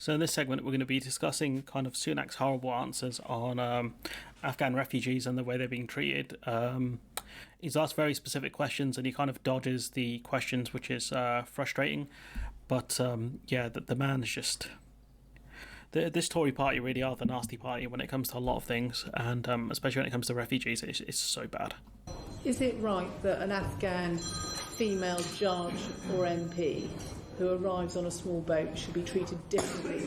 So in this segment, we're going to be discussing kind of Sunak's horrible answers on Afghan refugees and the way they're being treated. He's asked very specific questions and he kind of dodges the questions, which is frustrating. But yeah, the man is just... This Tory party really are the nasty party when it comes to a lot of things, and especially when it comes to refugees, it's so bad. Is it right that an Afghan female judge or MP who arrives on a small boat should be treated differently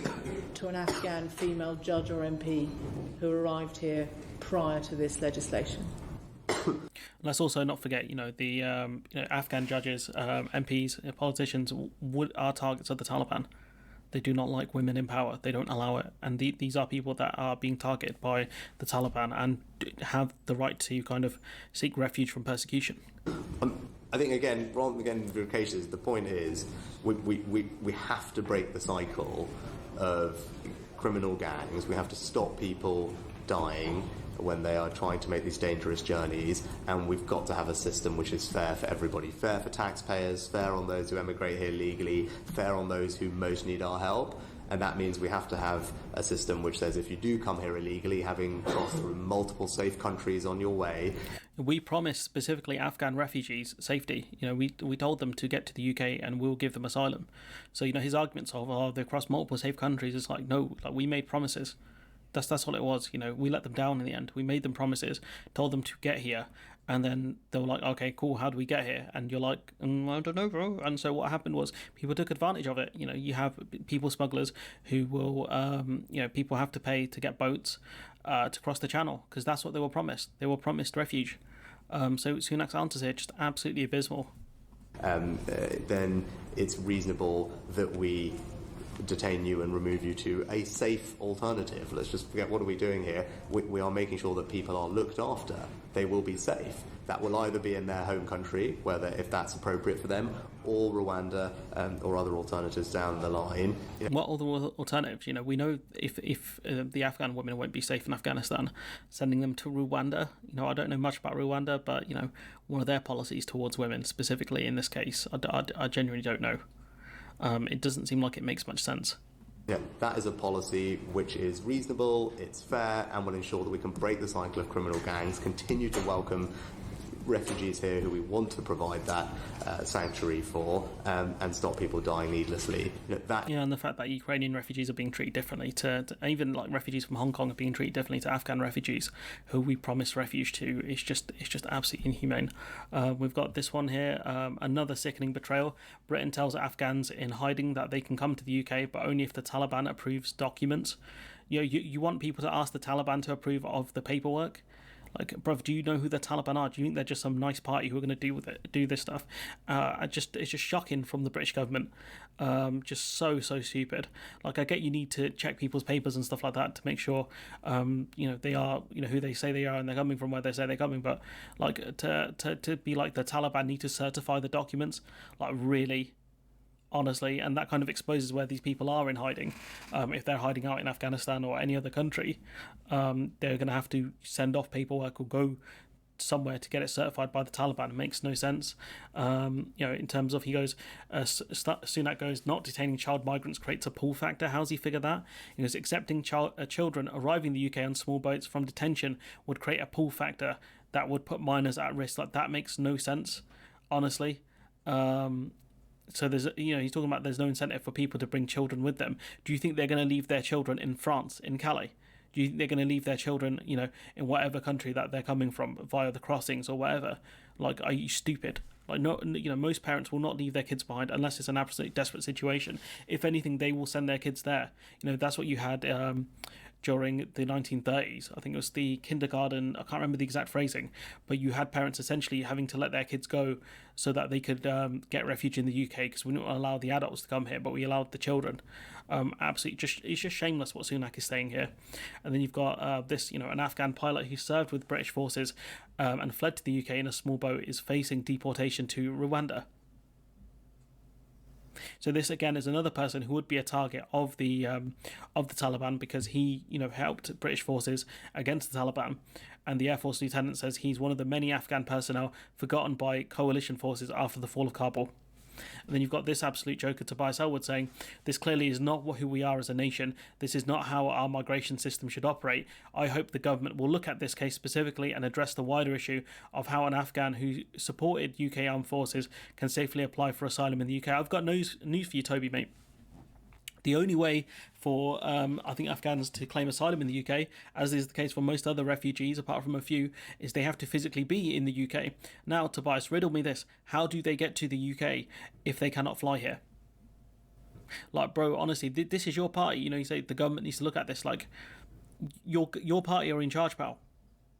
to an Afghan female judge or MP who arrived here prior to this legislation? Let's also not forget, the Afghan judges, MPs, politicians are targets of the Taliban. They do not like women in power. They don't allow it. And these are people that are being targeted by the Taliban and have the right to kind of seek refuge from persecution. I think, again, rather than getting into cases, the point is we have to break the cycle of criminal gangs. We have to stop people dying when they are trying to make these dangerous journeys, and we've got to have a system which is fair for everybody, fair for taxpayers, fair on those who emigrate here legally, fair on those who most need our help. And that means we have to have a system which says if you do come here illegally, having crossed through multiple safe countries on your way... We promised specifically Afghan refugees safety. We told them to get to the UK and we'll give them asylum. So, his arguments of, they've crossed multiple safe countries, is like, no, we made promises. That's all it was. We let them down in the end. We made them promises, told them to get here, and then they were like, okay, cool, how do we get here? And you're like, I don't know, bro. And so what happened was people took advantage of it. You have people smugglers who will, people have to pay to get boats to cross the channel, because that's what they were promised. They were promised refuge. So Sunak's answers here just absolutely abysmal. Then it's reasonable that we detain you and remove you to a safe alternative. Let's just forget, what are we doing here? We are making sure that people are looked after. They will be safe. That will either be in their home country, if that's appropriate for them, or Rwanda, or other alternatives down the line. What other alternatives? We know if the Afghan women won't be safe in Afghanistan, sending them to Rwanda. I don't know much about Rwanda, but one of their policies towards women, specifically in this case, I genuinely don't know. It doesn't seem like it makes much sense. Yeah, that is a policy which is reasonable, it's fair, and will ensure that we can break the cycle of criminal gangs, continue to welcome refugees here who we want to provide that sanctuary for, and stop people dying needlessly. And the fact that Ukrainian refugees are being treated differently to even like refugees from Hong Kong are being treated differently to Afghan refugees who we promised refuge to. It's just absolutely inhumane. We've got this one here, another sickening betrayal. Britain tells Afghans in hiding that they can come to the UK, but only if the Taliban approves documents. You want people to ask the Taliban to approve of the paperwork? Like, bruv, do you know who the Taliban are? Do you think they're just some nice party who are going to do this stuff? It's just shocking from the British government. Just so stupid. Like, I get you need to check people's papers and stuff like that to make sure, they are, who they say they are and they're coming from where they say they're coming. But like to be like the Taliban need to certify the documents, like really. Honestly, and that kind of exposes where these people are in hiding. If they're hiding out in Afghanistan or any other country, they're going to have to send off paperwork or go somewhere to get it certified by the Taliban. It makes no sense. In terms of, Sunak goes, not detaining child migrants creates a pull factor. How's he figure that? He goes, accepting children arriving in the UK on small boats from detention would create a pull factor that would put minors at risk. Like, that makes no sense, honestly. So there's, he's talking about there's no incentive for people to bring children with them. Do you think they're going to leave their children in France, in Calais? Do you think they're going to leave their children, in whatever country that they're coming from via the crossings or whatever? Like, are you stupid? Like, no, most parents will not leave their kids behind unless it's an absolutely desperate situation. If anything, they will send their kids there. That's what you had during the 1930s. I think it was the kindergarten, I can't remember the exact phrasing, but you had parents essentially having to let their kids go so that they could get refuge in the UK, because we didn't allow the adults to come here, but we allowed the children. Absolutely, it's just shameless what Sunak is saying here. And then you've got an Afghan pilot who served with British forces and fled to the UK in a small boat is facing deportation to Rwanda. So this again is another person who would be a target of the Taliban, because he helped British forces against the Taliban, and the Air Force lieutenant says he's one of the many Afghan personnel forgotten by coalition forces after the fall of Kabul. And then you've got this absolute joker, Tobias Ellwood, saying, this clearly is not who we are as a nation. This is not how our migration system should operate. I hope the government will look at this case specifically and address the wider issue of how an Afghan who supported UK armed forces can safely apply for asylum in the UK. I've got news for you, Toby, mate. The only way for, I think, Afghans to claim asylum in the UK, as is the case for most other refugees, apart from a few, is they have to physically be in the UK. Now, Tobias, riddle me this. How do they get to the UK if they cannot fly here? Like, bro, honestly, this is your party. You know, you say the government needs to look at this. Like, your party are in charge, pal.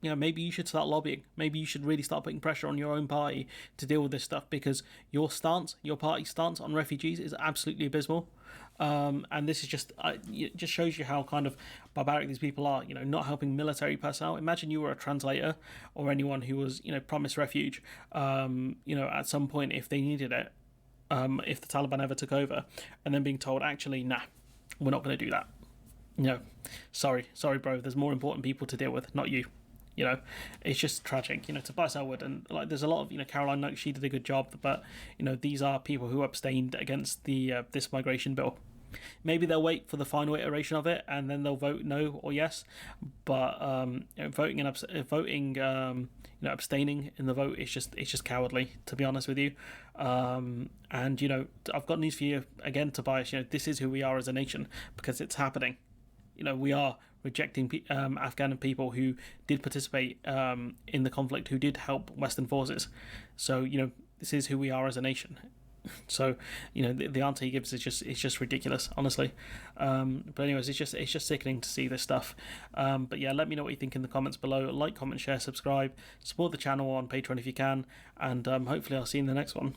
You know, maybe you should start lobbying. Maybe you should really start putting pressure on your own party to deal with this stuff, because your party's stance on refugees is absolutely abysmal. And this is it just shows you how kind of barbaric these people are. You know, not helping military personnel. Imagine you were a translator or anyone who was, you know, promised refuge. You know, at some point if they needed it, if the Taliban ever took over, and then being told, actually, nah, we're not going to do that. No, sorry, bro. There's more important people to deal with, not you. You know, it's just tragic. You know, Tobias Ellwood, and like, there's a lot of, you know, Caroline Noakes, she did a good job, but you know, these are people who abstained against the this migration bill. Maybe they'll wait for the final iteration of it and then they'll vote no or yes. But you know, abstaining in the vote is just cowardly, to be honest with you. And you know, I've got news for you again, Tobias. You know, this is who we are as a nation, because it's happening. You know, we are rejecting Afghan people who did participate in the conflict, who did help Western forces. So, you know, this is who we are as a nation. So, you know, the answer he gives is just ridiculous, honestly. But anyways, it's just sickening to see this stuff. But yeah, let me know what you think in the comments below. Like, comment, share, subscribe, support the channel on Patreon if you can, and hopefully I'll see you in the next one.